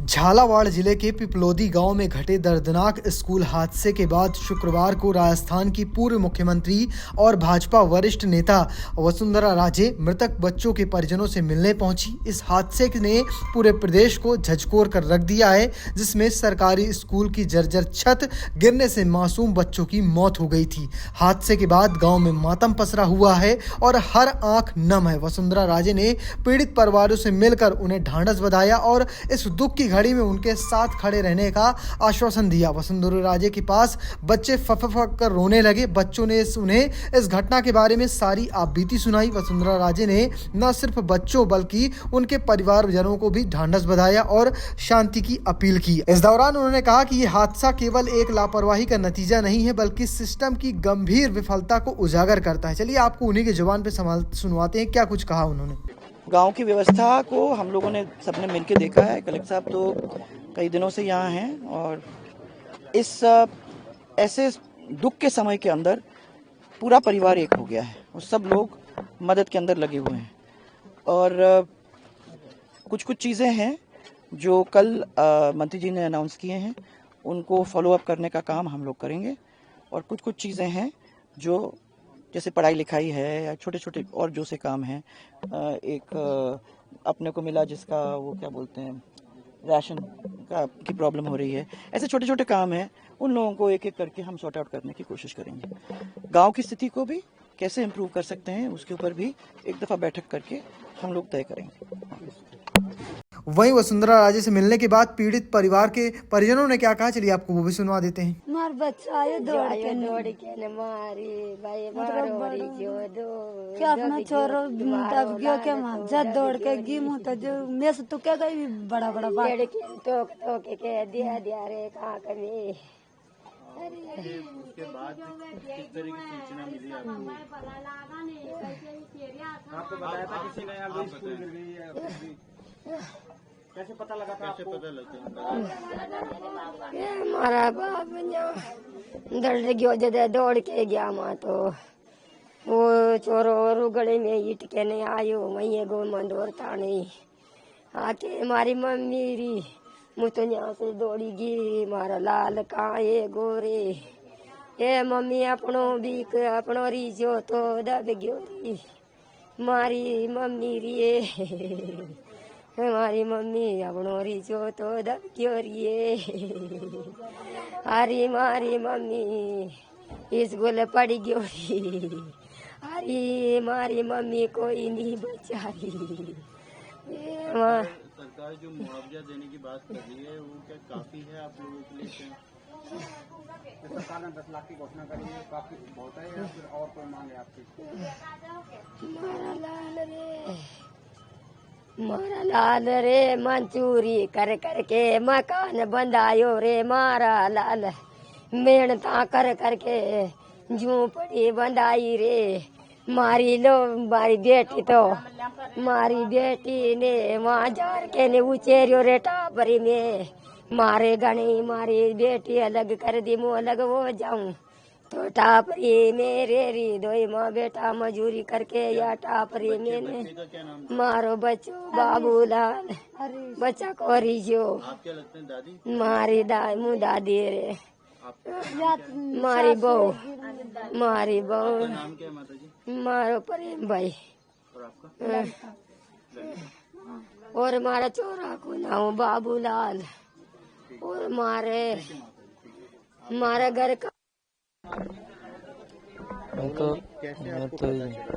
झालावाड़ जिले के पिपलोदी गांव में घटे दर्दनाक स्कूल हादसे के बाद शुक्रवार को राजस्थान की पूर्व मुख्यमंत्री और भाजपा वरिष्ठ नेता वसुंधरा राजे मृतक बच्चों के परिजनों से मिलने पहुंची। इस हादसे ने पूरे प्रदेश को झकझोर कर रख दिया है, जिसमें सरकारी स्कूल की जर्जर छत गिरने से मासूम बच्चों की मौत हो गई थी। हादसे के बाद गाँव में मातम पसरा हुआ है और हर आंख नम है। वसुंधरा राजे ने पीड़ित परिवारों से मिलकर उन्हें ढांढस बंधाया और इस दुख की घड़ी में उनके साथ खड़े रहने का आश्वासन दिया। वसुंधरा राजे के पास बच्चे फक कर रोने लगे। बच्चों ने उन्हें इस घटना के बारे में सारी आपबीती सुनाई। वसुंधरा राजे ने न सिर्फ बच्चों बल्कि उनके परिवारजनों को भी ढांढस बंधाया और शांति की अपील की। इस दौरान उन्होंने कहा कि यह हादसा केवल एक लापरवाही का नतीजा नहीं है, बल्कि सिस्टम की गंभीर विफलता को उजागर करता है। चलिए आपको उन्हीं के जुबान पे सुनवाते हैं क्या कुछ कहा उन्होंने। गांव की व्यवस्था को हम लोगों ने सबने मिलकर देखा है। कलेक्टर साहब तो कई दिनों से यहाँ हैं और इस ऐसे दुख के समय के अंदर पूरा परिवार एक हो गया है और सब लोग मदद के अंदर लगे हुए हैं। और कुछ चीज़ें हैं जो कल मंत्री जी ने अनाउंस किए हैं, उनको फॉलो अप करने का काम हम लोग करेंगे। और कुछ चीज़ें हैं जो जैसे पढ़ाई लिखाई है या छोटे छोटे और जो से काम हैं। एक अपने को मिला जिसका वो क्या बोलते हैं राशन की प्रॉब्लम हो रही है। ऐसे छोटे छोटे काम हैं, उन लोगों को एक एक करके हम सॉर्ट आउट करने की कोशिश करेंगे। गांव की स्थिति को भी कैसे इम्प्रूव कर सकते हैं उसके ऊपर भी एक दफ़ा बैठक करके हम लोग तय करेंगे। वहीं वसुंधरा राजे से मिलने के बाद पीड़ित परिवार के परिजनों ने क्या कहा, चलिए आपको वो भी सुनवा देते हैं। मार बच्चा आयो दौड़ के न मारी भाई मारो क्या अपना छोरो तब गयो के मां जद दौड़ के गी मु तो जो मैं से तो क्या गई बड़ा बात तो के दिया रे कहां कमी। उसके बाद किस तरह की सूचना मिली आपको बताया था किसी ने अभी स्कूल गिर गई है, कैसे पता लगा था आपको? कैसे पता लगता हमारा बाप दौड़ गयो जदे दौड़ के गया मां तो वो चोरो रुगड़े में ईट के नहीं आयो मैं गो मंदोरता नहीं आके हमारी मम्मी री मुझ तो यहाँ से दौड़ी गी मारा लाल काए गोरे ए मम्मी अपनो बीक अपनो रीजो तो दब गयो री मारी मम्मी री हमारी मम्मी अपनो रीजो तो दब गयो री हरी मारी मम्मी स्कूल पढ़ गयो री हरी मारी मम्मी कोई नहीं बचा री। सरकार जो मुआवजा देने की बात कर रही है वो क्या काफी है आप लोगों के लिए? सरकार ने 10 लाख की घोषणा करी है, काफी बहुत है या फिर और कोई मांग है आपकी? मारा लाल रे मंचूरी कर करके मकान बंधायो रे मारा लाल मेहनता कर करके झूंपड़ी बंधाई रे मारी बेटी तो मारी बेटी ने वहाँ जार के ने उचेरियो रे टापरी में मारे गणी मारी बेटी अलग कर दी मुँह अलग हो जाऊं तो टापरी मेरे री दो माँ बेटा मजूरी करके या टापरी में ने मारो बच्चों बाबूलाल बच्चा को रिजो मारी दादी रे मारी बहू मारो प्रेम भाई और मारा चोरा को नाम बाबूलाल और मारे घर का मैं तो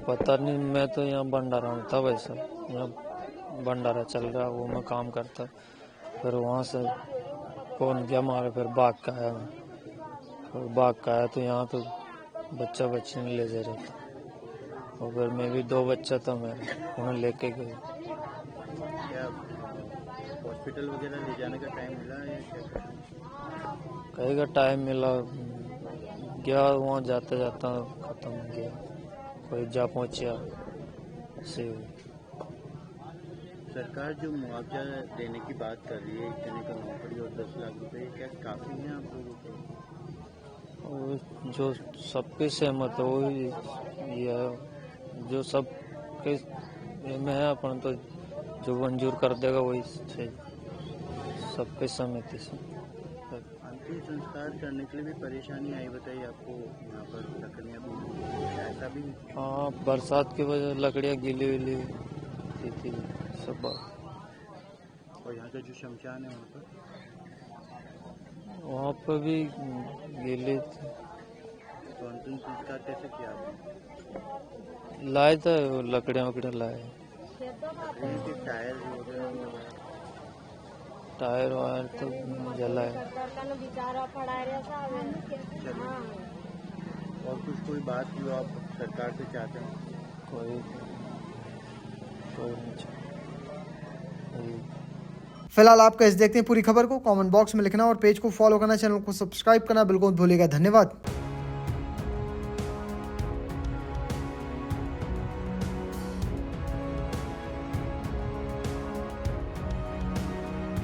पता नहीं। मैं तो यहाँ भंडारा में था, वैसा यहाँ भंडारा चल रहा वो मैं काम करता। फिर वहाँ से फोन किया मारे, फिर भाग का आया मैं। फिर भाग का आया तो यहाँ तो बच्चे ने ले जा रहा था और फिर मैं भी 2 बच्चा था, मैं उन्हें लेके गए। हॉस्पिटल वगैरह ले जाने का टाइम मिला या कहीं का टाइम मिला गया, वहाँ जाते जाता खत्म हो गया, कोई जा पहुँचा से। सरकार जो मुआवजा देने की बात कर रही है, एक जने का नौकरी और 10 लाख रुपए, क्या काफी है आप लोगों को? जो सबके सहमत है वही है, जो सब में है अपन तो जो मंजूर कर देगा वही सब पे समिति से। अंतिम संस्कार करने के लिए भी परेशानी आई बताइए आपको, यहाँ पर लकड़ियाँ भी ऐसा भी? हाँ, बरसात की वजह लकड़ियाँ गीली विली थी सब। और यहाँ का जो शमशान है वहाँ पर भी गीली थी। तो अंतिम संस्कार कैसे किया आपने? लाए थे लकड़ियाँ वकड़ियाँ लाए, के टायर जो हो गए टायर वायर तो जलाए। और कुछ कोई बात जो आप सरकार से चाहते हैं? कोई नहीं चाहता। फिलहाल आप कैसे देखते हैं पूरी खबर को कमेंट बॉक्स में लिखना और पेज को फॉलो करना, चैनल को सब्सक्राइब करना बिल्कुल मत भूलिएगा। धन्यवाद।